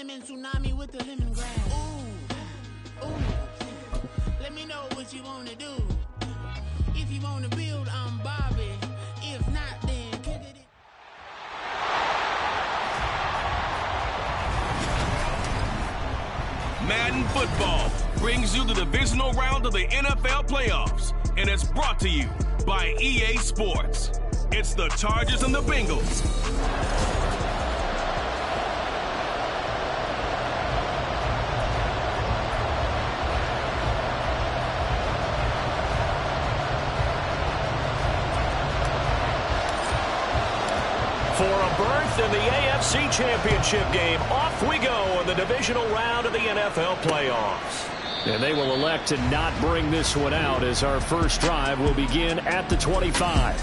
lemon tsunami with the lemongrass. Ooh, let me know what you wanna do. If you wanna build, I'm Bobby. If not, then kick it in. Madden Football brings you the divisional round of the NFL playoffs, and it's brought to you by EA Sports. It's the Chargers and the Bengals. For a berth in the AFC Championship game, off we go in the divisional round of the NFL playoffs. And they will elect to not bring this one out as our first drive will begin at the 25.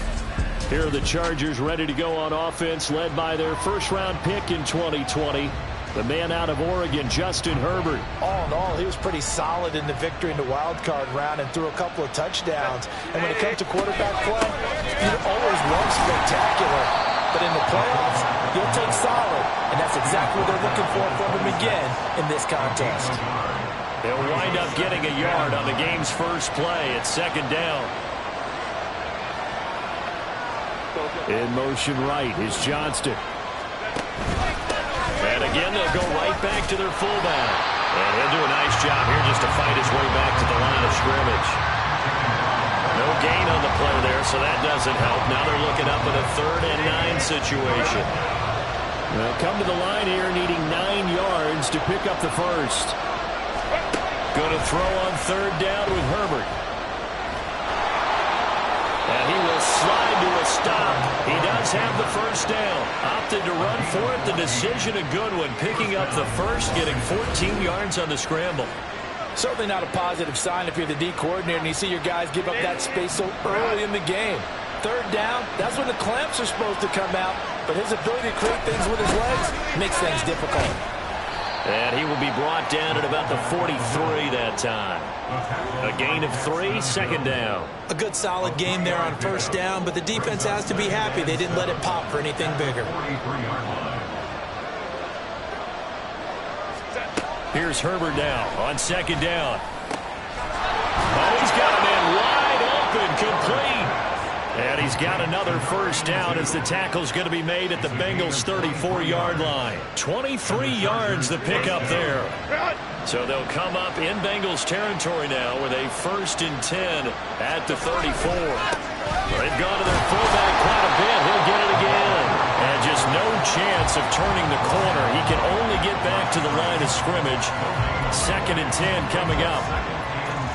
Here are the Chargers ready to go on offense, led by their first-round pick in 2020, the man out of Oregon, Justin Herbert. All in all, he was pretty solid in the victory in the wild card round and threw a couple of touchdowns. And when it comes to quarterback play, he always was spectacular. But in the playoffs, he'll take solid. And that's exactly what they're looking for from him again in this contest. They'll wind up getting a yard on the game's first play at second down. In motion right is Johnston. And again, they'll go right back to their fullback. And he'll do a nice job here just to fight his way back to the line of scrimmage. No gain on the play there, so that doesn't help. Now they're looking up in a 3rd and 9 situation. They'll come to the line here needing 9 yards to pick up the first. Going to throw on 3rd down with Herbert. And he will slide to a stop. He does have the first down. Opted to run for it. The decision a good one. Picking up the first, getting 14 yards on the scramble. Certainly not a positive sign if you're the D coordinator and you see your guys give up that space so early in the game. 3rd down, that's when the clamps are supposed to come out. But his ability to create things with his legs makes things difficult. And he will be brought down at about the 43 that time. A gain of 3, second down. A good solid game there on first down, but the defense has to be happy they didn't let it pop for anything bigger. Here's Herbert now on second down. Oh, he's got a man wide open, complete. And he's got another first down as the tackle's going to be made at the Bengals' 34-yard line. 23 yards the pickup there. So they'll come up in Bengals territory now with a 1st and 10 at the 34. They've gone to their fullback quite a bit. He'll get it again. And just no chance of turning the corner. He can only get back to the line of scrimmage. 2nd and 10 coming up.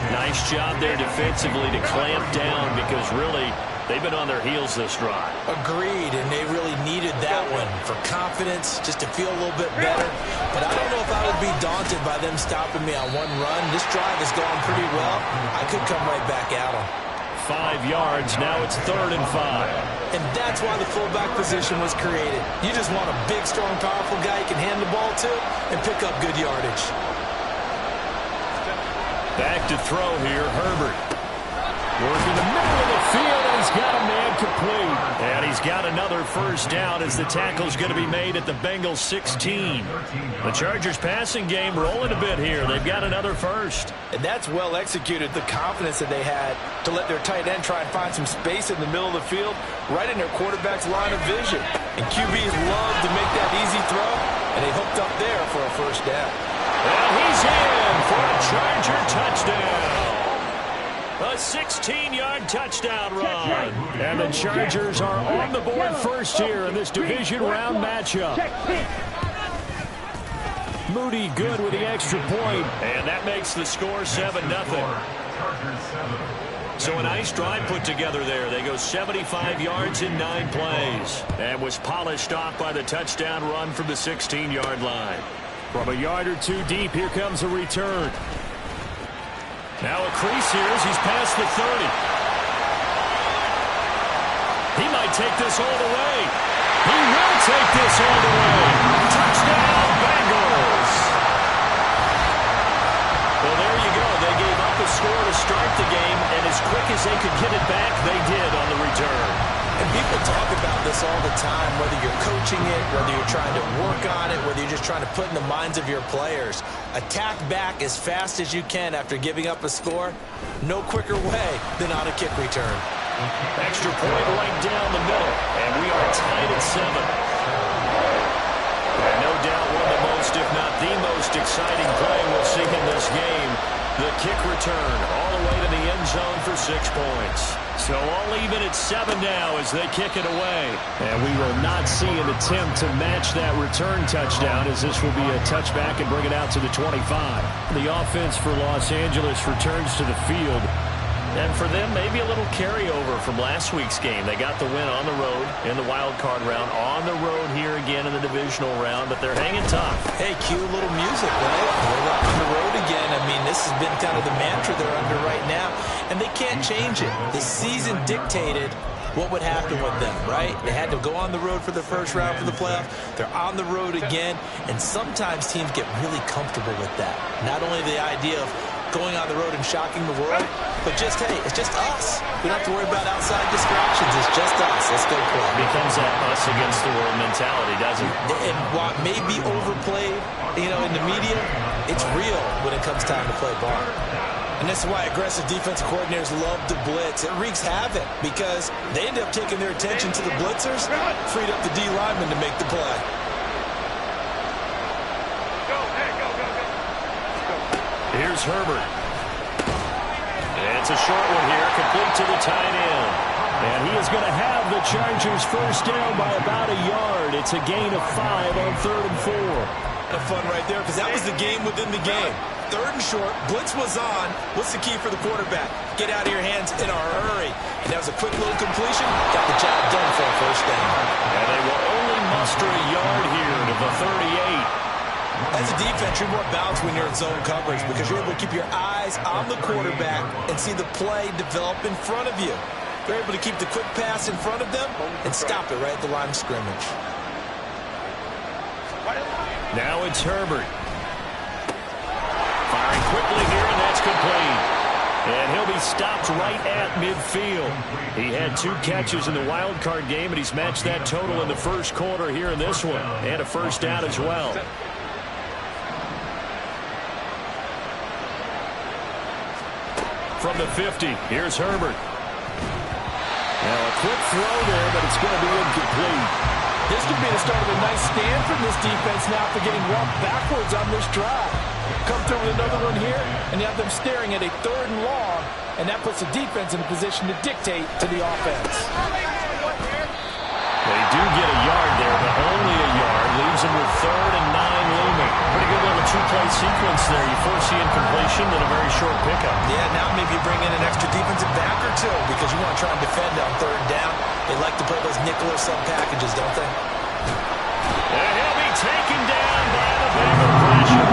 Nice job there defensively to clamp down because really they've been on their heels this drive. Agreed, and they really needed that one for confidence, just to feel a little bit better. But I don't know if I would be daunted by them stopping me on one run. This drive has gone pretty well. I could come right back at them. 5 yards, now it's 3rd and 5. And that's why the fullback position was created. You just want a big, strong, powerful guy you can hand the ball to and pick up good yardage. Back to throw here, Herbert. Working the middle of the field, and he's got a man complete. And he's got another first down as the tackle's going to be made at the Bengals' 16. The Chargers passing game rolling a bit here. They've got another first. And that's well executed, the confidence that they had to let their tight end try and find some space in the middle of the field, right in their quarterback's line of vision. And QBs love to make that easy throw, and they hooked up there for a first down. And he's in for a Charger touchdown. A 16-yard touchdown run. And the Chargers are on the board first here in this division round matchup. Moody good with the extra point. And that makes the score 7-0. So a nice drive put together there. They go 75 yards in 9 plays. And was polished off by the touchdown run from the 16-yard line. From a yard or 2 deep, here comes a return. Now a crease here as he's past the 30. He might take this all the way. He will take this all the way. Touchdown, Bengals. Well, there you go. They gave up a score to start the game, and as quick as they could get it back, they did on the return. And people talk about this all the time, whether you're coaching coaching it, whether you're trying to work on it, whether you're just trying to put in the minds of your players, attack back as fast as you can after giving up a score. No quicker way than on a kick return. Extra point right down the middle, and we are tied at 7. And no doubt one of the most, if not the most exciting play we'll see in this game. The kick return all the way to the end zone for 6 points. So all even at 7 now as they kick it away. And we will not see an attempt to match that return touchdown, as this will be a touchback and bring it out to the 25. The offense for Los Angeles returns to the field. And for them, maybe a little carryover from last week's game. They got the win on the road in the wild card round, on the road here again in the divisional round, but they're hanging tough. Hey, cue a little music, right? They're on the road again. I mean, this has been kind of the mantra they're under right now, and they can't change it. The season dictated what would happen with them, right? They had to go on the road for the first round for the playoffs. They're on the road again, and sometimes teams get really comfortable with that. Not only the idea of going on the road and shocking the world, but just, hey, it's just us. We don't have to worry about outside distractions. It's just us. Let's go play. Becomes that us against the world mentality, doesn't it? And while it may be overplayed, in the media, it's real when it comes time to play ball. And this is why aggressive defensive coordinators love to blitz. It wreaks havoc because they end up taking their attention to the blitzers, freed up the D lineman to make the play. Here's Herbert. It's a short one here, complete to the tight end. And he is going to have the Chargers first down by about a yard. It's a gain of 5 on 3rd and 4. Of fun right there, because that was the game within the game. 3rd and short, blitz was on. What's the key for the quarterback? Get out of your hands in a hurry. And that was a quick little completion. Got the job done for a first down. And they will only muster a yard here to the 38. As a defense, you're more balanced when you're in zone coverage because you're able to keep your eyes on the quarterback and see the play develop in front of you. You're able to keep the quick pass in front of them and stop it right at the line of scrimmage. Now it's Herbert. Firing quickly here, and that's complete. And he'll be stopped right at midfield. He had 2 catches in the wild card game, and he's matched that total in the first quarter here in this one. And a first down as well. From the 50, here's Herbert. Now a quick throw there, but it's going to be incomplete. This could be the start of a nice stand from this defense now for getting walked backwards on this drive. Come through with another one here, and you have them staring at a 3rd and long, and that puts the defense in a position to dictate to the offense. They do get a yard there, but only a yard. Leaves them with 3rd and 9 looming. Pretty good little 2-play sequence there. You force the incompletion, then a very short pickup. Yeah, now maybe you bring in an extra defensive back or 2 because you want to try and defend on 3rd down. They like to play those nickel or sub packages, don't they? And he'll be taken down by the Bengal pressure.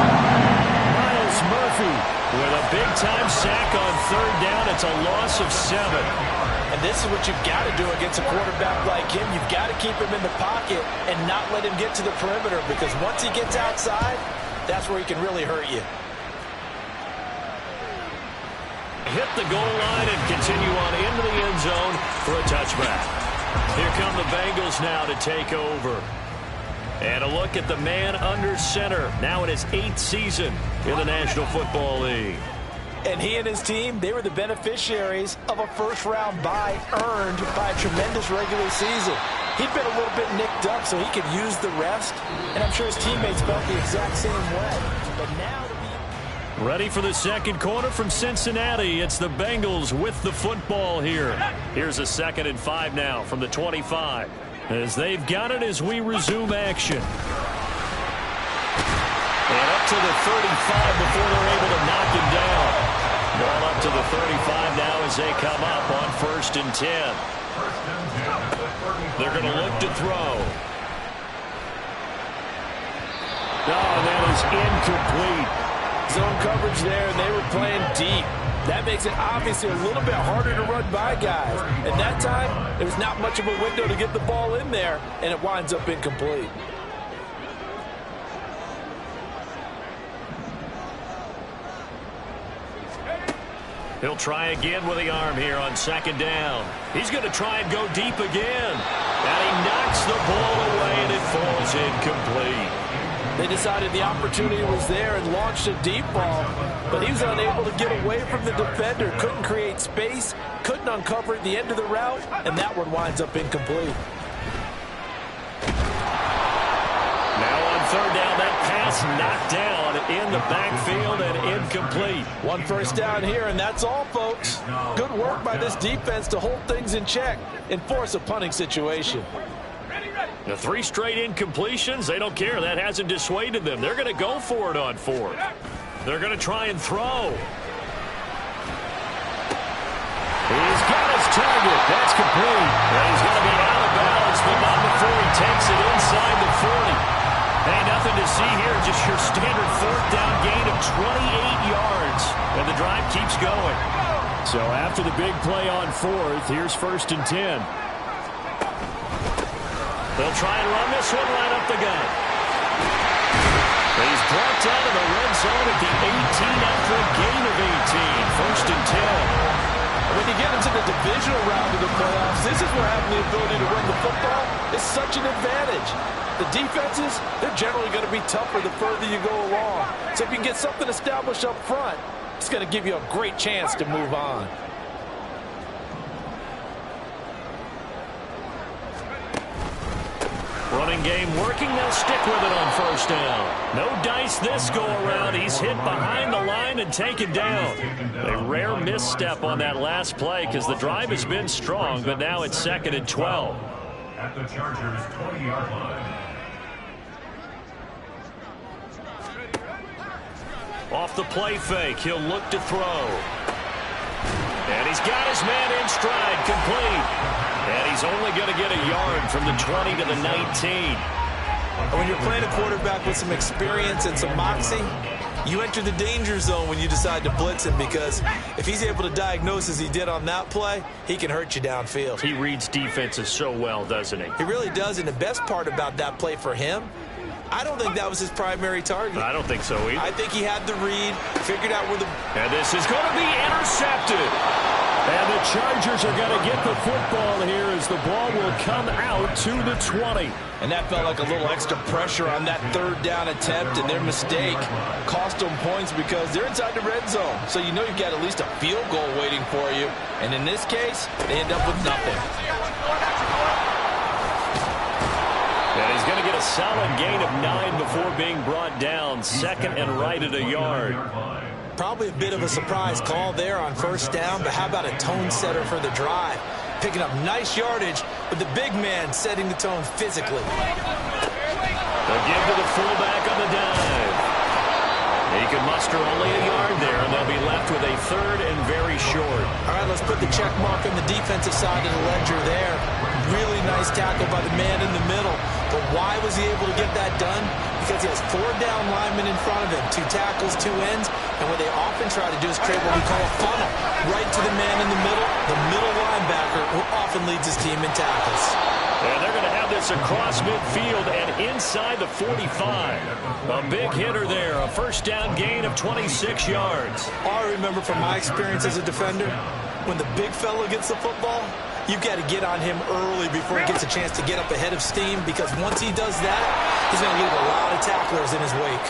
Miles Murphy with a big-time sack on 3rd down. It's a loss of 7. And this is what you've got to do against a quarterback like him. You've got to keep him in the pocket and not let him get to the perimeter because once he gets outside, that's where he can really hurt you. Hit the goal line and continue on into the end zone for a touchback. Here come the Bengals now to take over. And a look at the man under center, now in his 8th season in the National Football League. And he and his team, they were the beneficiaries of a first-round bye earned by a tremendous regular season. He'd been a little bit nicked up, so he could use the rest. And I'm sure his teammates felt the exact same way. But now to be ready for the second quarter from Cincinnati. It's the Bengals with the football here. Here's a 2nd and 5 now from the 25. As they've got it as we resume action. And up to the 35 before they're able to knock him down. Ball up to the 35 now as they come up on 1st and 10. They're going to look to throw. Oh, that is incomplete. zone coverage there, and they were playing deep. That makes it obviously a little bit harder to run by guys. At that time, there was not much of a window to get the ball in there, and it winds up incomplete. He'll try again with the arm here on 2nd down. He's going to try and go deep again. And he knocks the ball away and it falls incomplete. They decided the opportunity was there and launched a deep ball, but he was unable to get away from the defender, couldn't create space, couldn't uncover at the end of the route, and that one winds up incomplete. Now on third down, that pass knocked down in the backfield and incomplete. One first down here, and that's all, folks. Good work by this defense to hold things in check and force a punting situation. The 3 straight incompletions, they don't care. That hasn't dissuaded them. They're going to go for it on fourth. They're going to try and throw. He's got his target. That's complete. And he's going to be out of bounds, but not before he takes it inside the 40. Hey, nothing to see here. Just your standard fourth down gain of 28 yards. And the drive keeps going. So after the big play on fourth, here's 1st and 10. They'll try and run this one right up the gut. He's brought down to the red zone at the 18 after a gain of 18. 1st and 10. When you get into the divisional round of the playoffs, this is where having the ability to run the football is such an advantage. The defenses, they're generally going to be tougher the further you go along. So if you can get something established up front, it's going to give you a great chance to move on. Running game working. They'll stick with it on 1st down. No dice this go around. He's hit behind the line and taken down. A rare misstep on that last play because the drive has been strong, but now it's 2nd and 12. At the Chargers' 20-yard line. Off the play fake, he'll look to throw. And he's got his man in stride, complete. And he's only going to get a yard from the 20 to the 19. When you're playing a quarterback with some experience and some moxie, you enter the danger zone when you decide to blitz him, because if he's able to diagnose as he did on that play, he can hurt you downfield. He reads defenses so well, doesn't he? He really does, and the best part about that play for him, I don't think that was his primary target. I don't think so either. I think he had the read, figured out where the... And this is going to be intercepted. And the Chargers are going to get the football here as the ball will come out to the 20. And that felt like a little extra pressure on that 3rd down attempt, and their mistake cost them points because they're inside the red zone. So you know you've got at least a field goal waiting for you. And in this case, they end up with nothing. And he's going to get a solid gain of 9 before being brought down. 2nd and right at a yard. Probably a bit of a surprise call there on 1st down, but how about a tone setter for the drive? Picking up nice yardage, but the big man setting the tone physically. They'll give to the fullback on the dive. He can muster only a yard there, and they'll be left with a 3rd and very short. All right, let's put the check mark on the defensive side of the ledger there. Really nice tackle by the man in the middle. But why was he able to get that done? Because he has 4 down linemen in front of him, 2 tackles, 2 ends, and what they often try to do is create what we call a funnel, right to the man in the middle linebacker, who often leads his team in tackles. And they're going to have this across midfield and inside the 45. A big hitter there, a 1st down gain of 26 yards. All I remember from my experience as a defender, when the big fella gets the football, you've got to get on him early before he gets a chance to get up ahead of steam, because once he does that, he's going to leave a lot of tacklers in his wake.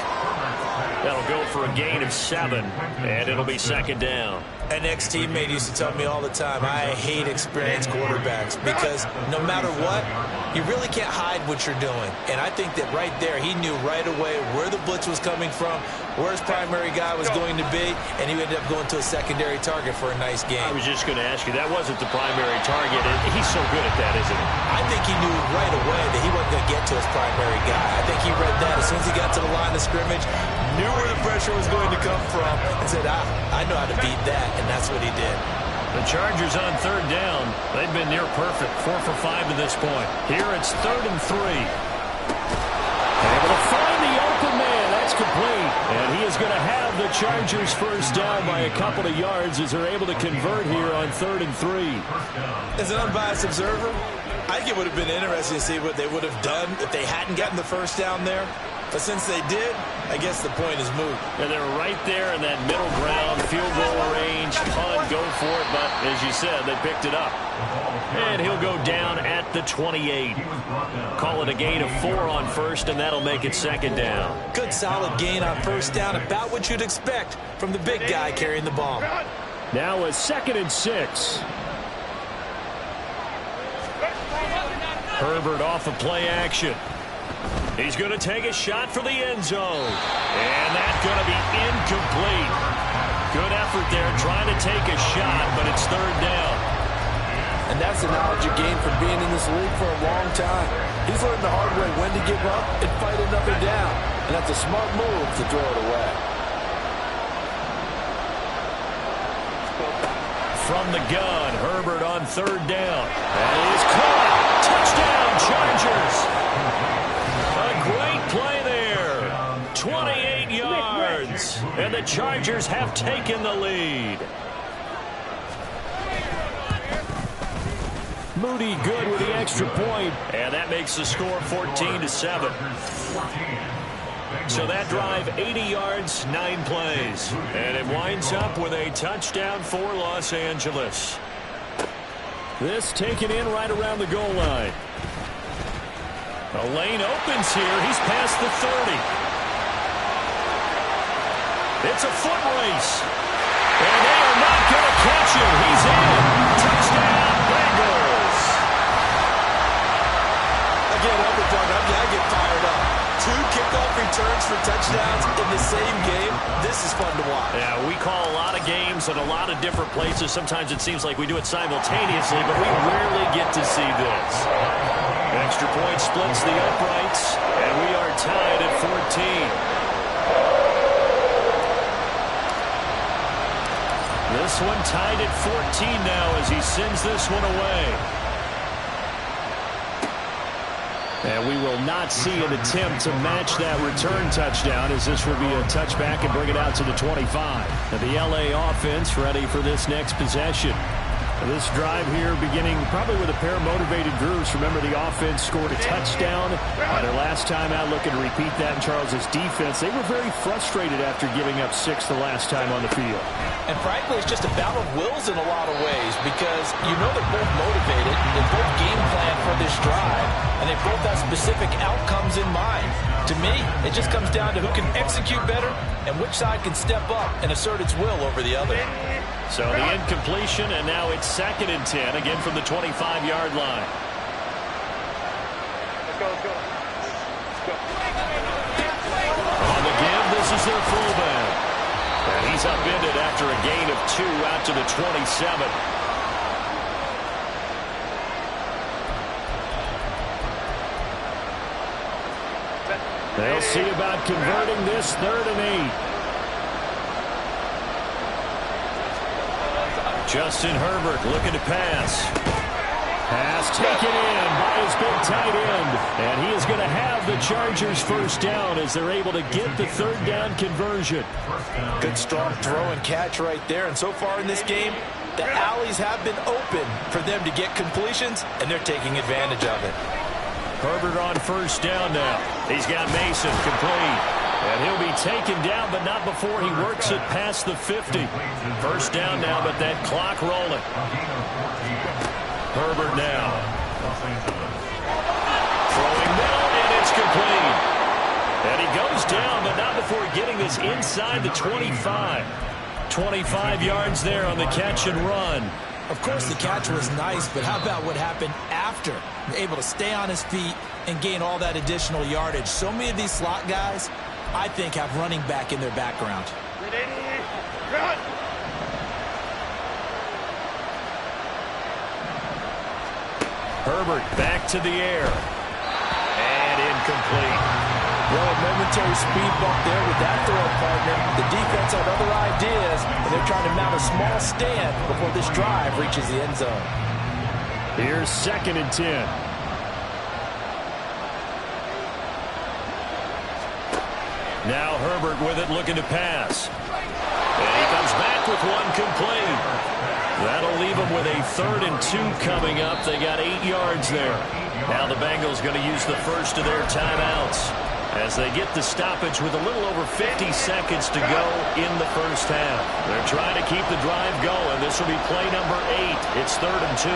That'll go for a gain of 7, and it'll be 2nd down. An ex-teammate used to tell me all the time, I hate experienced quarterbacks, because no matter what, you really can't hide what you're doing. And I think that right there, he knew right away where the blitz was coming from, where his primary guy was going to be, and he ended up going to a secondary target for a nice game. I was just going to ask you, that wasn't the primary target. He's so good at that, isn't he? I think he knew right away that he wasn't going to get to his primary guy. I think he read that as soon as he got to the line of scrimmage, knew where the pressure was going to come from, and said, I know how to beat that, and that's what he did. The Chargers on 3rd down. They've been near perfect, 4 for 5 to this point. Here it's 3rd and 3. Able to find the open man. That's complete. And he is going to have the Chargers 1st down by a couple of yards as they're able to convert here on 3rd and 3. As an unbiased observer, I think it would have been interesting to see what they would have done if they hadn't gotten the 1st down there. But since they did, I guess the point is moot. And they're right there in that middle ground, field goal range, punt, go for it. But as you said, they picked it up. And he'll go down at the 28. Call it a gain of 4 on first, and that'll make it second down. Good solid gain on first down, about what you'd expect from the big guy carrying the ball. Now a 2nd and 6. Herbert off of play action. He's going to take a shot for the end zone. And that's going to be incomplete. Good effort there trying to take a shot, but it's 3rd down. And that's the knowledge you gain from being in this league for a long time. He's learned the hard way when to give up and fight another down. And that's a smart move to throw it away. From the gun, Herbert on 3rd down. That is caught. Touchdown, Chargers. A great play there. 28 yards. And the Chargers have taken the lead. Moody good with the extra point. And that makes the score 14-7. So that drive, 80 yards, 9 plays. And it winds up with a touchdown for Los Angeles. This taken in right around the goal line. A lane opens here. He's past the 30. It's a foot race. And they are not going to catch him. He's in. Touchdown, Bengals. Again, I get fired up. 2 kickoff returns for touchdowns in the same game. This is fun to watch. Yeah, we call a lot of games at a lot of different places. Sometimes it seems like we do it simultaneously, but we rarely get to see this. Extra point splits the uprights, and we are tied at 14. This one tied at 14 now as he sends this one away. And we will not see an attempt to match that return touchdown, as this will be a touchback and bring it out to the 25. And the LA offense ready for this next possession. This drive here beginning probably with a pair of motivated groups. Remember, the offense scored a touchdown their last time out, looking to repeat that in Charles's defense. They were very frustrated after giving up 6 the last time on the field. And frankly, it's just a battle of wills in a lot of ways, because you know they're both motivated, they both game plan for this drive, and they both have specific outcomes in mind. To me, it just comes down to who can execute better and which side can step up and assert its will over the other. So the incompletion, and now it's 2nd and 10, again from the 25-yard line. Let's go. On the give, this is their fullback. And he's upended after a gain of 2 out to the 27. They'll see about converting this 3rd and 8. Justin Herbert looking to pass. Pass taken in by his big tight end. And he is going to have the Chargers first down as they're able to get the 3rd down conversion. Good strong throw and catch right there. And so far in this game, the alleys have been open for them to get completions, and they're taking advantage of it. Herbert on first down now. He's got Mason complete. And he'll be taken down, but not before he works it past the 50. First down now, but that clock rolling. Herbert now. Throwing middle, and it's complete. And he goes down, but not before getting this inside the 25. 25 yards there on the catch and run. Of course, the catch was nice, but how about what happened after? Able to stay on his feet and gain all that additional yardage. So many of these slot guys, I think, have running back in their background. Herbert back to the air. And incomplete. Well, a momentary speed bump there with that throw, partner. The defense had other ideas, and they're trying to mount a small stand before this drive reaches the end zone. Here's 2nd and 10. Now Herbert with it, looking to pass. And he comes back with one complete. That'll leave him with a 3rd and 2 coming up. They got 8 yards there. Now the Bengals going to use the first of their timeouts. as they get the stoppage with a little over 50 seconds to go in the first half. They're trying to keep the drive going. This will be play number 8. It's 3rd and 2.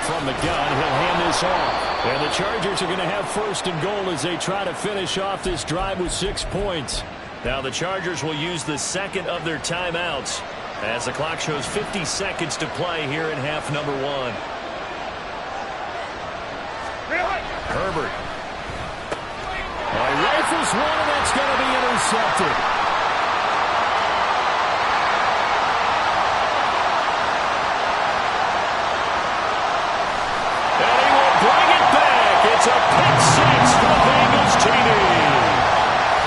From the gun, he'll hand this off. And the Chargers are going to have 1st and goal as they try to finish off this drive with 6 points. Now the Chargers will use the second of their timeouts as the clock shows 50 seconds to play here in half number 1. Herbert. Rifles one, and that's going to be intercepted. And he will bring it back. It's a pick 6 for the Bengals TD.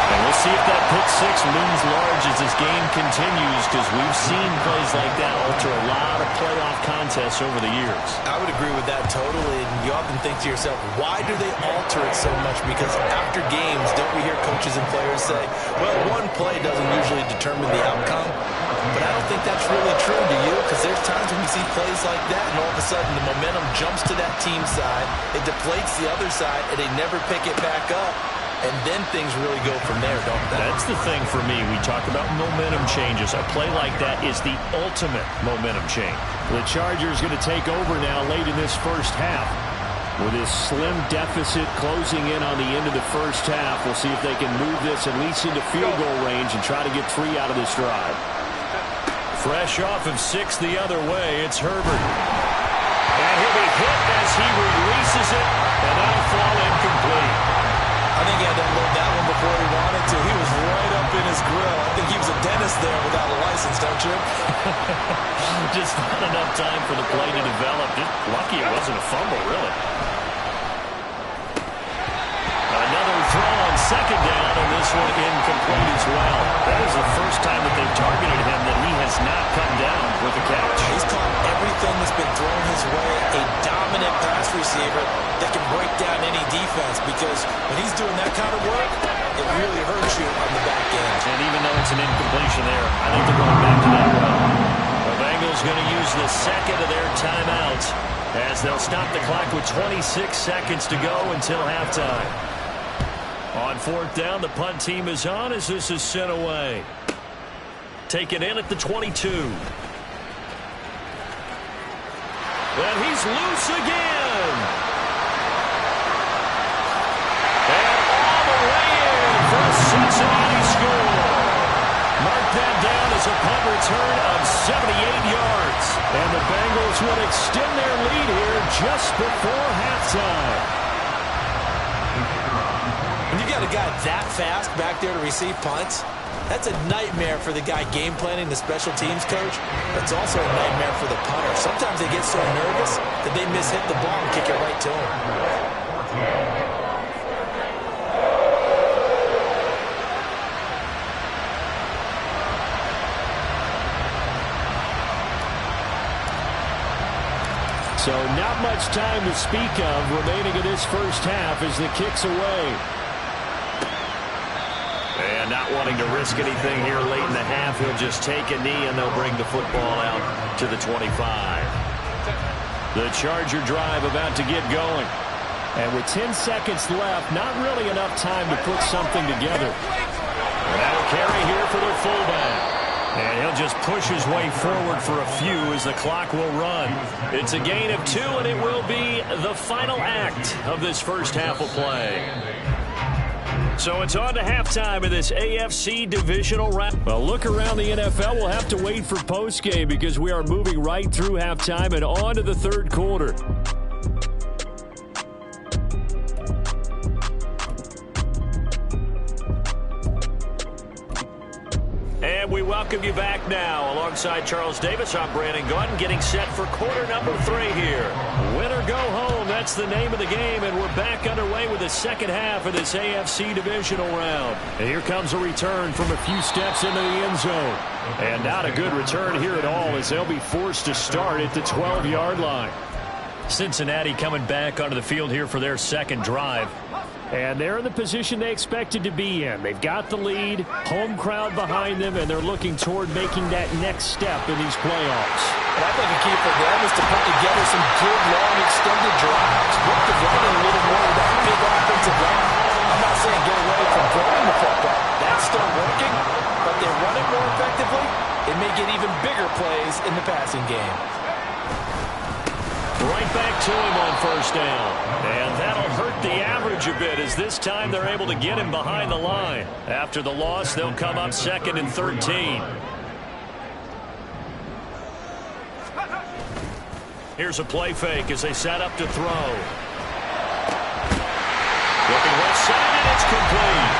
And we'll see if that pick 6 looms large as this game continues, because we've seen plays like that alter a lot of playoff contests over the years. I would agree with that totally. And you often think to yourself, why do they alter it so much? Because after games, don't we hear coaches and players say, well, one play doesn't usually determine the outcome? But I don't think that's really true, do you? Because there's times when we see plays like that, and all of a sudden the momentum jumps to that team side, it deflates the other side, and they never pick it back up. And then things really go from there, don't they? That's the thing for me. We talk about momentum changes. A play like that is the ultimate momentum change. The Chargers going to take over now late in this first half. With this slim deficit closing in on the end of the first half, we'll see if they can move this at least into field goal range and try to get 3 out of this drive. Fresh off of 6 the other way, it's Herbert. And he'll be hit as he releases it, and that'll fall incomplete. I think he had to unload that one before he wanted to. He was right up in his grill. I think he was a dentist there without a license, don't you? Just not enough time for the play to develop. Just lucky it wasn't a fumble, really. Another throw on 2nd down, and this one incomplete as well. That is the first time that they've targeted him that he has not come down with a catch. He's caught everything that's been thrown his way. A dominant pass receiver that can break down any defense, because when he's doing that kind of work, it really hurts you on the back end. And even though it's an incompletion there, I think they're going back to that route. The Bengals going to use the second of their timeouts as they'll stop the clock with 26 seconds to go until halftime. On 4th down, the punt team is on as this is sent away. Taken in at the 22. And he's loose again. And all the way in for a Cincinnati score. Mark that down as a punt return of 78 yards. And the Bengals will extend their lead here just before halftime. When you got a guy that fast back there to receive punts, that's a nightmare for the guy game planning, the special teams coach. It's also a nightmare for the punter. Sometimes they get so nervous that they mishit the ball and kick it right to him. So not much time to speak of remaining in this first half as the kick's away. And not wanting to risk anything here late in the half, he'll just take a knee and they'll bring the football out to the 25. The Charger drive about to get going. And with 10 seconds left, not really enough time to put something together. And that'll carry here for their fullback. And he'll just push his way forward for a few as the clock will run. It's a gain of 2, and it will be the final act of this first half of play. So it's on to halftime of this AFC divisional round. Well, look around the NFL. We'll have to wait for postgame because we are moving right through halftime and on to the 3rd quarter. And we welcome you back now. Alongside Charles Davis, I'm Brandon Gunn, getting set for quarter number 3 here. Win or go home, that's the name of the game, and we're back underway with the second half of this AFC divisional round. And here comes a return from a few steps into the end zone. And not a good return here at all as they'll be forced to start at the 12-yard line. Cincinnati coming back onto the field here for their second drive. And they're in the position they expected to be in. They've got the lead, home crowd behind them, and they're looking toward making that next step in these playoffs. And I think a key for them is to put together some good, long, extended drives. Work the running a little more with that big offensive line. I'm not saying get away from throwing the football. That's still working, but they're running more effectively. It may get even bigger plays in the passing game. Right back to him on first down. And that'll hurt the average a bit as this time they're able to get him behind the line. After the loss, they'll come up 2nd and 13. Here's a play fake as they set up to throw. Looking left side, and it's complete.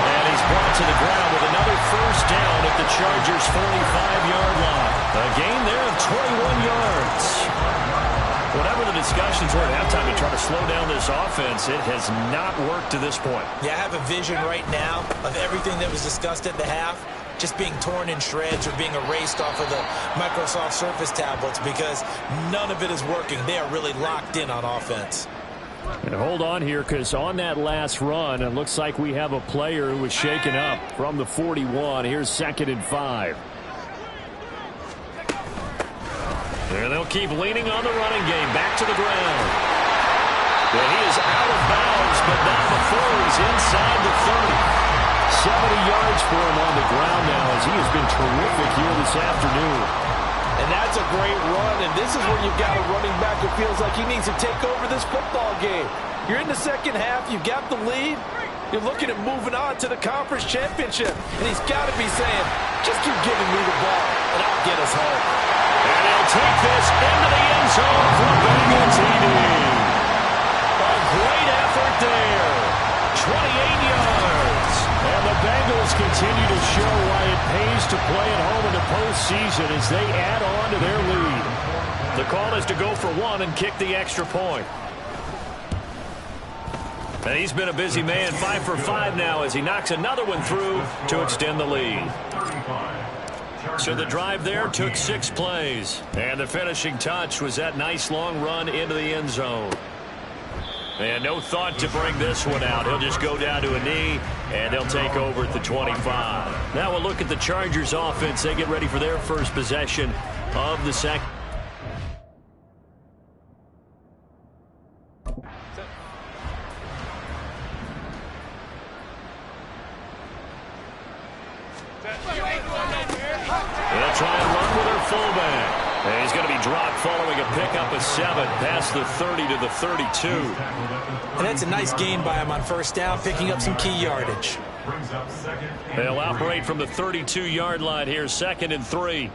And he's brought to the ground with another first down at the Chargers' 45-yard line. A gain there of 21 yards. Whatever the discussions were at halftime to try to slow down this offense, it has not worked to this point. Yeah, I have a vision right now of everything that was discussed at the half just being torn in shreds or being erased off of the Microsoft Surface tablets because none of it is working. They are really locked in on offense. And hold on here, because on that last run, it looks like we have a player who was shaken up from the 41. Here's 2nd and 5. And they'll keep leaning on the running game. Back to the ground. And he is out of bounds, but not before he's inside the 30. 70 yards for him on the ground now as he has been terrific here this afternoon. And that's a great run, and this is where you've got a running back who feels like he needs to take over this football game. You're in the second half, you've got the lead, you're looking at moving on to the conference championship, and he's got to be saying, just keep giving me the ball, and I'll get us home. And he'll take this into the end zone for a Bengal TD. A great effort there. 28 yards. And the Bengals continue to show why it pays to play at home in the postseason as they add on to their lead. The call is to go for one and kick the extra point. And he's been a busy man, 5 for 5 now as he knocks another one through to extend the lead. So the drive there took 6 plays. And the finishing touch was that nice long run into the end zone. And no thought to bring this one out. He'll just go down to a knee, and they'll take over at the 25. Now we'll look at the Chargers offense. They get ready for their first possession of the second. They'll try and run with their fullback. And he's going to be dropped following a pickup of 7 past the 30 to the 32. And that's a nice gain by him on first down, picking up some key yardage. They'll operate from the 32-yard line here, 2nd and 3.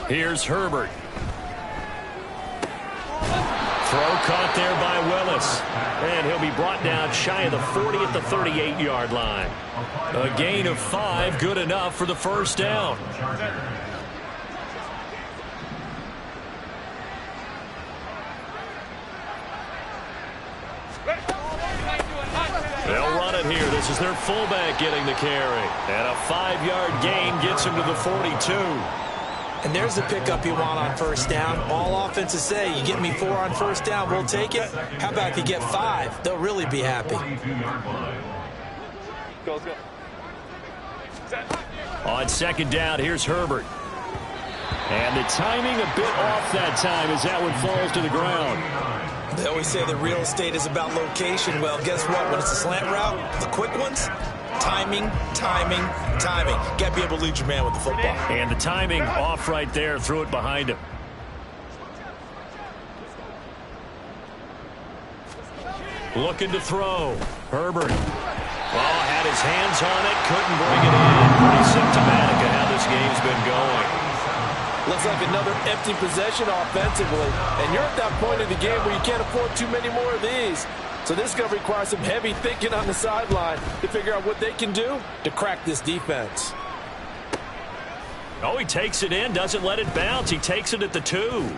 Here's Herbert. Throw caught there by Willis. And he'll be brought down shy of the 40 at the 38-yard line. A gain of 5, good enough for the first down. They'll run it here. This is their fullback getting the carry. And a 5-yard gain gets him to the 42. And there's the pickup you want on first down. All offenses say, you get me 4 on first down, we'll take it. How about if you get 5? They'll really be happy. On second down, here's Herbert. And the timing a bit off that time as that one falls to the ground. They always say that real estate is about location. Well, guess what? When it's a slant route, the quick ones, timing, timing, timing. Got to be able to lead your man with the football. And the timing off right there. Threw it behind him. Looking to throw. Herbert. Oh, had his hands on it. Couldn't bring it in. Pretty symptomatic of how this game's been going. Looks like another empty possession offensively. And you're at that point of the game where you can't afford too many more of these. So this is going to require some heavy thinking on the sideline to figure out what they can do to crack this defense. Oh, he takes it in, doesn't let it bounce. He takes it at the 2.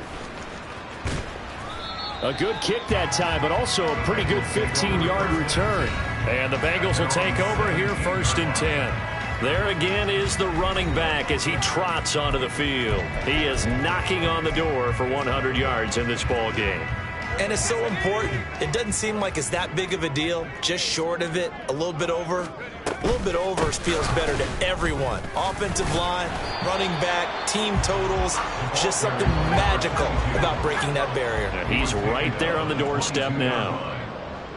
A good kick that time, but also a pretty good 15-yard return. And the Bengals will take over here, 1st and 10. There again is the running back as he trots onto the field. He is knocking on the door for 100 yards in this ball game. And it's so important. It doesn't seem like it's that big of a deal. Just short of it, a little bit over. A little bit over feels better to everyone. Offensive line, running back, team totals. Just something magical about breaking that barrier. And he's right there on the doorstep now.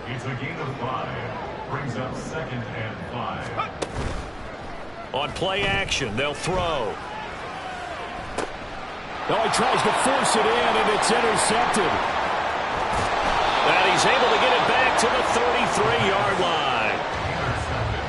It's a gain of 5. Brings up 2nd and 5. On play action, they'll throw. Oh, he tries to force it in, and it's intercepted. And he's able to get it back to the 33-yard line.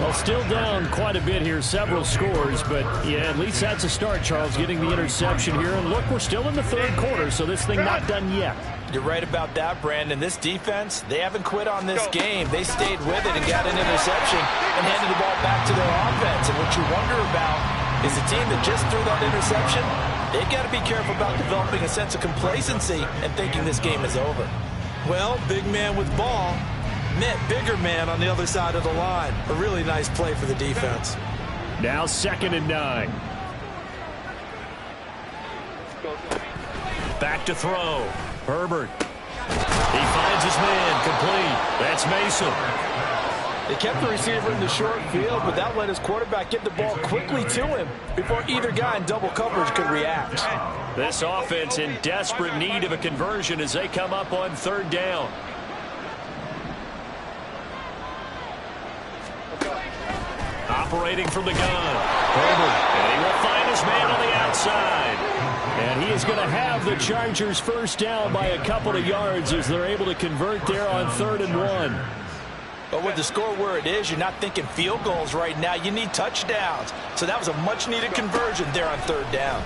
Well, still down quite a bit here, several scores, but yeah, at least that's a start, Charles, getting the interception here. And look, we're still in the third quarter, so this thing not done yet. You're right about that, Brandon. This defense, they haven't quit on this game. They stayed with it and got an interception and handed the ball back to their offense. And what you wonder about is the team that just threw that interception, they've got to be careful about developing a sense of complacency and thinking this game is over. Well, big man with ball met bigger man on the other side of the line. A really nice play for the defense. Now 2nd and 9. Back to throw. Herbert. He finds his man, complete. That's Mason. They kept the receiver in the short field, but that let his quarterback get the ball quickly to him before either guy in double coverage could react. This offense in desperate need of a conversion as they come up on 3rd down. Operating from the gun. Herbert. And he will find his man on the outside. And he is going to have the Chargers first down by a couple of yards as they're able to convert there on 3rd and 1. But with the score where it is, you're not thinking field goals right now. You need touchdowns. So that was a much-needed conversion there on 3rd down.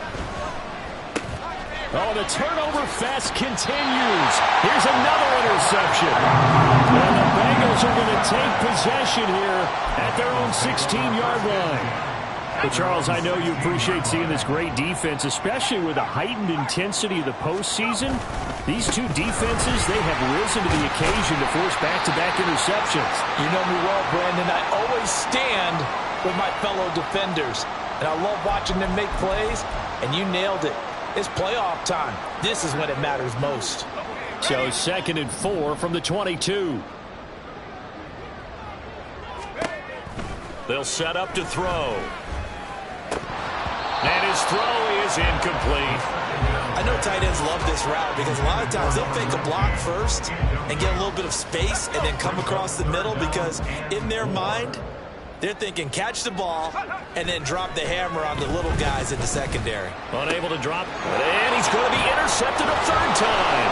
Oh, the turnover fest continues. Here's another interception. And the Bengals are going to take possession here at their own 16-yard line. Well, Charles, I know you appreciate seeing this great defense, especially with the heightened intensity of the postseason. These two defenses, they have risen to the occasion to force back-to-back interceptions. You know me well, Brandon. I always stand with my fellow defenders. And I love watching them make plays, and you nailed it. It's playoff time. This is when it matters most. So 2nd and 4 from the 22. They'll set up to throw. And his throw is incomplete. I know tight ends love this route because a lot of times they'll fake a block first and get a little bit of space and then come across the middle because in their mind, they're thinking catch the ball and then drop the hammer on the little guys in the secondary. Unable to drop. And he's going to be intercepted a 3rd time.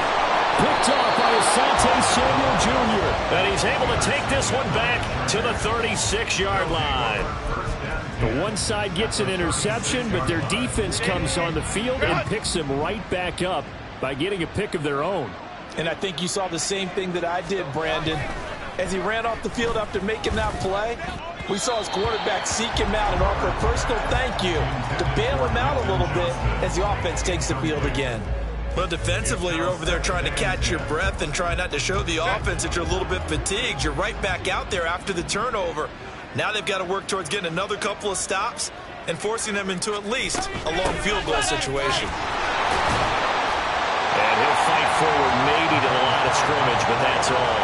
Picked off by Asante Samuel Jr. And he's able to take this one back to the 36-yard line. The one side gets an interception, but their defense comes on the field and picks them right back up by getting a pick of their own. And I think you saw the same thing that I did, Brandon. As he ran off the field after making that play, we saw his quarterback seek him out and offer a personal thank you to bail him out a little bit as the offense takes the field again. Well, defensively, you're over there trying to catch your breath and try not to show the offense that you're a little bit fatigued. You're right back out there after the turnover. Now they've got to work towards getting another couple of stops and forcing them into at least a long field goal situation. And he'll fight forward maybe to the line of scrimmage, but that's all.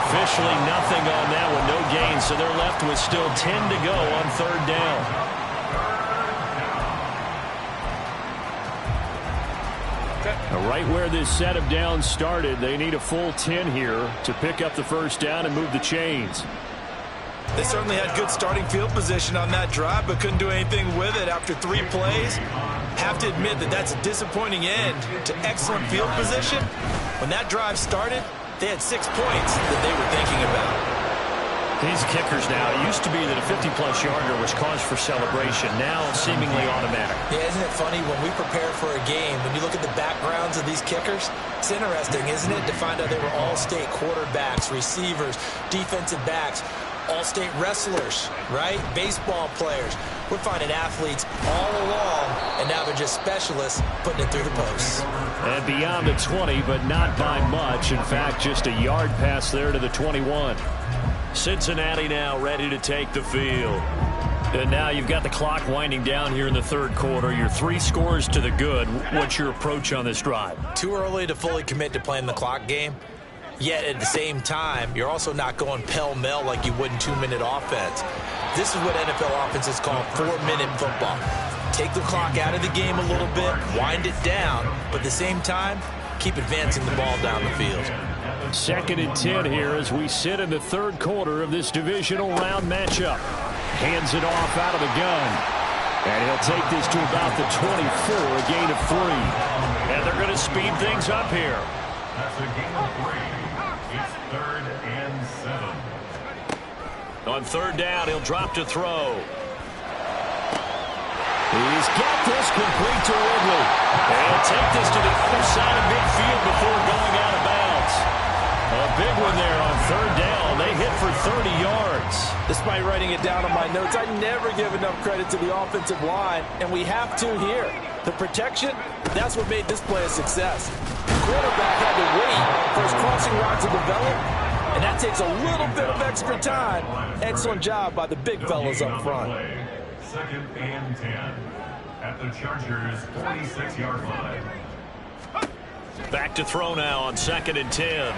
Officially nothing on that one, no gain, so they're left with still 10 to go on 3rd down. Now, right where this set of downs started, they need a full 10 here to pick up the first down and move the chains. They certainly had good starting field position on that drive, but couldn't do anything with it after 3 plays. Have to admit that that's a disappointing end to excellent field position. When that drive started, they had 6 points that they were thinking about. These kickers now, it used to be that a 50-plus yarder was cause for celebration. Now seemingly automatic. Yeah, isn't it funny when we prepare for a game, when you look at the backgrounds of these kickers, it's interesting, isn't it, to find out they were all-state quarterbacks, receivers, defensive backs, all-state wrestlers, right? Baseball players. We're finding athletes all along, and now they're just specialists putting it through the posts. And beyond the 20, but not by much. In fact, just a yard pass there to the 21. Cincinnati now ready to take the field. And now you've got the clock winding down here in the third quarter. You're 3 scores to the good. What's your approach on this drive? Too early to fully commit to playing the clock game. Yet at the same time, you're also not going pell-mell like you would in 2-minute offense. This is what NFL offenses call 4-minute football. Take the clock out of the game a little bit, wind it down, but at the same time, keep advancing the ball down the field. 2nd and 10 here as we sit in the third quarter of this divisional round matchup. Hands it off out of the gun. And he'll take this to about the 24, a gain of 3. And they're going to speed things up here. That's a gain of 3. It's 3rd and 7. On 3rd down, he'll drop to throw. He's got this complete to Ridley. And he'll take this to the other side of midfield before going out of bounds. A big one there on 3rd down. They hit for 30 yards. Despite writing it down on my notes, I never give enough credit to the offensive line, and we have to here. The protection, that's what made this play a success. The quarterback had to wait for his crossing route to develop, and that takes a little bit of extra time. Excellent job by the big fellas up front. 2nd and 10 at the Chargers' 46-yard line. Back to throw now on 2nd and 10.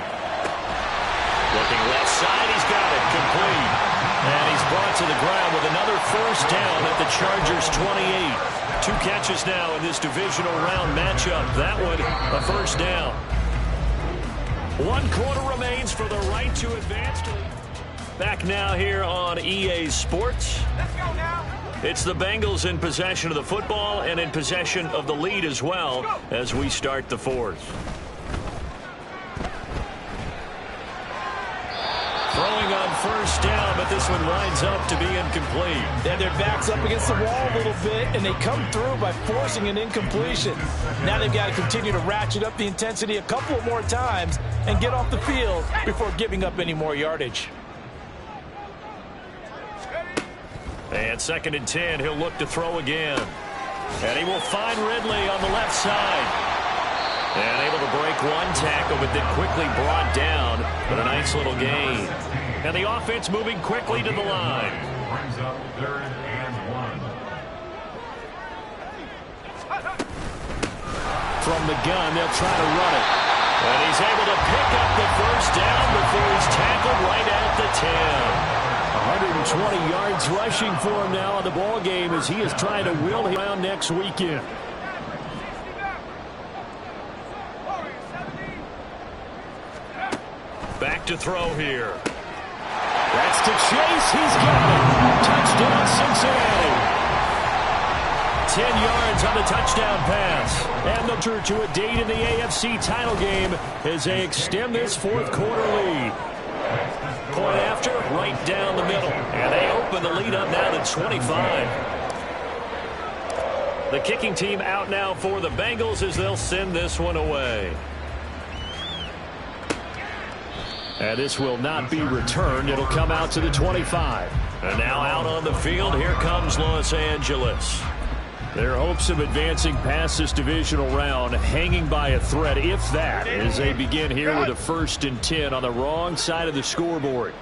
Looking left side, he's got it complete. And he's brought to the ground with another 1st down at the Chargers' 28. 2 catches now in this divisional round matchup. That one, a 1st down. 1 quarter remains for the right to advance. Back now here on EA Sports. Let's go now. It's the Bengals in possession of the football and in possession of the lead as well as we start the 4th. Throwing on 1st down, but this one winds up to be incomplete. Then their back's up against the wall a little bit, and they come through by forcing an incompletion. Now they've got to continue to ratchet up the intensity a couple of more times and get off the field before giving up any more yardage. And 2nd and 10, he'll look to throw again. And he will find Ridley on the left side. And able to break 1 tackle, but then quickly brought down. But a nice little gain. And the offense moving quickly to the line. Brings up 3rd and 1. From the gun, they'll try to run it. And he's able to pick up the 1st down before he's tackled right at the 10. 120 yards rushing for him now in the ball game as he is trying to wheel him around next weekend. Back to throw here. That's to Chase. He's got it. Touchdown, Cincinnati. 10 yards on the touchdown pass. And they'll turn to a date in the AFC title game as they extend this 4th quarter lead. Point after, right down the middle. And they open the lead up now to 25. The kicking team out now for the Bengals as they'll send this one away. And this will not be returned. It'll come out to the 25. And now out on the field, here comes Los Angeles. Their hopes of advancing past this divisional round hanging by a thread, if that, as they begin here with a 1st and 10 on the wrong side of the scoreboard.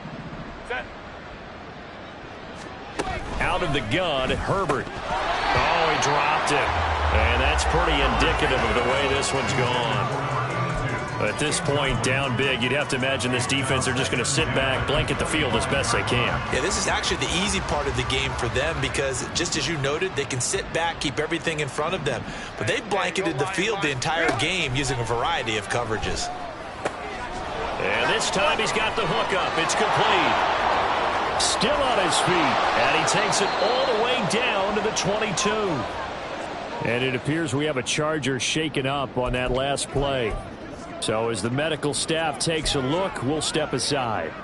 Out of the gun, Herbert. Oh, he dropped it. And that's pretty indicative of the way this one's gone. At this point, down big, you'd have to imagine this defense are just going to sit back, blanket the field as best they can. Yeah, this is actually the easy part of the game for them because, just as you noted, they can sit back, keep everything in front of them. But they've blanketed the field the entire game using a variety of coverages. And this time he's got the hook up. It's complete. Still on his feet. And he takes it all the way down to the 22. And it appears we have a Charger shaken up on that last play. So as the medical staff takes a look, we'll step aside.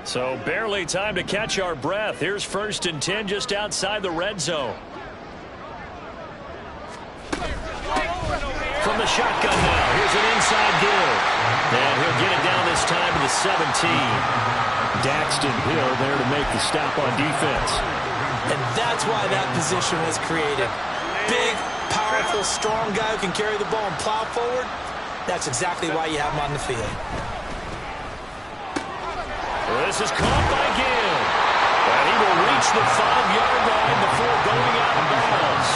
So barely time to catch our breath. Here's 1st and 10 just outside the red zone. From the shotgun now. Here's an inside give. And he'll get it down this time to the 17. Daxton Hill there to make the stop on defense. And that's why that position was created. Big, powerful, strong guy who can carry the ball and plow forward. That's exactly why you have him on the field. This is caught by Gill. And he will reach the 5-yard line before going out of bounds.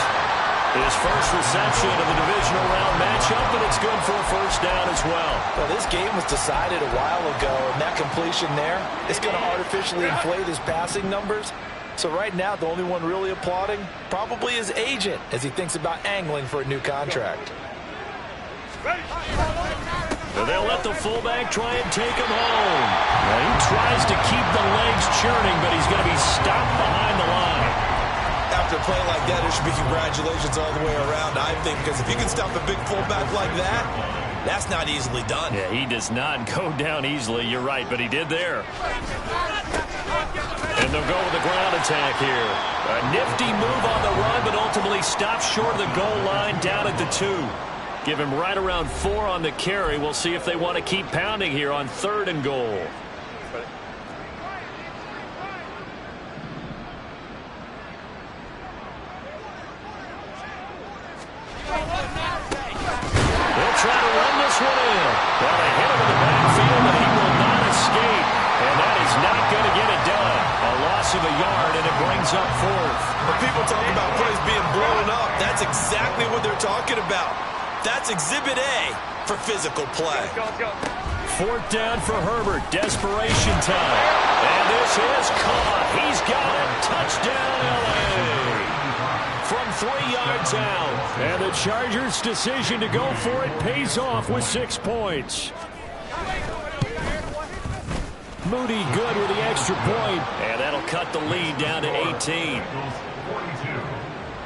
His first reception of the divisional round matchup, and it's good for a first down as well. Well, this game was decided a while ago, and that completion there is going to artificially inflate his passing numbers. So right now, the only one really applauding probably his agent as he thinks about angling for a new contract. So they'll let the fullback try and take him home. Now he tries to keep the legs churning, but he's going to be stopped behind the line. After a play like that, there should be congratulations all the way around, I think, because if you can stop a big fullback like that, that's not easily done. Yeah, he does not go down easily. You're right, but he did there. And they'll go with the ground attack here. A nifty move on the run, but ultimately stops short of the goal line down at the 2. Give him right around 4 on the carry. We'll see if they want to keep pounding here on 3rd and goal. They'll try to run this one in. Well, they hit him in the backfield, but he will not escape. And that is not going to get it done. A loss of a yard, and it brings up 4th. When people talk about plays being blown up, that's exactly what they're talking about. That's Exhibit A for physical play. 4th down for Herbert. Desperation time. And this is caught. He's got it. Touchdown, L.A. From 3 yards out. And the Chargers' decision to go for it pays off with 6 points. Moody good with the extra point. And that'll cut the lead down to 18.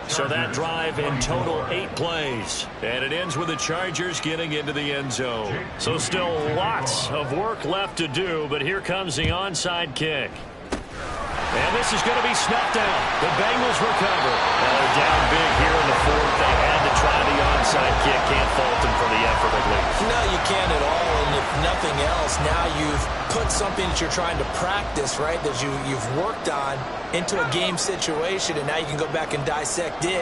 So that drive in total 8 plays. And it ends with the Chargers getting into the end zone. So still lots of work left to do, but here comes the onside kick. And this is going to be snapped out. The Bengals recover. Now they're down big here in the 4th. They had to try the onside kick. Can't fault them for the effort at least. No, you can't at all. And if nothing else, now you've put something that you're trying to practice, right, that you've worked on into a game situation, and now you can go back and dissect it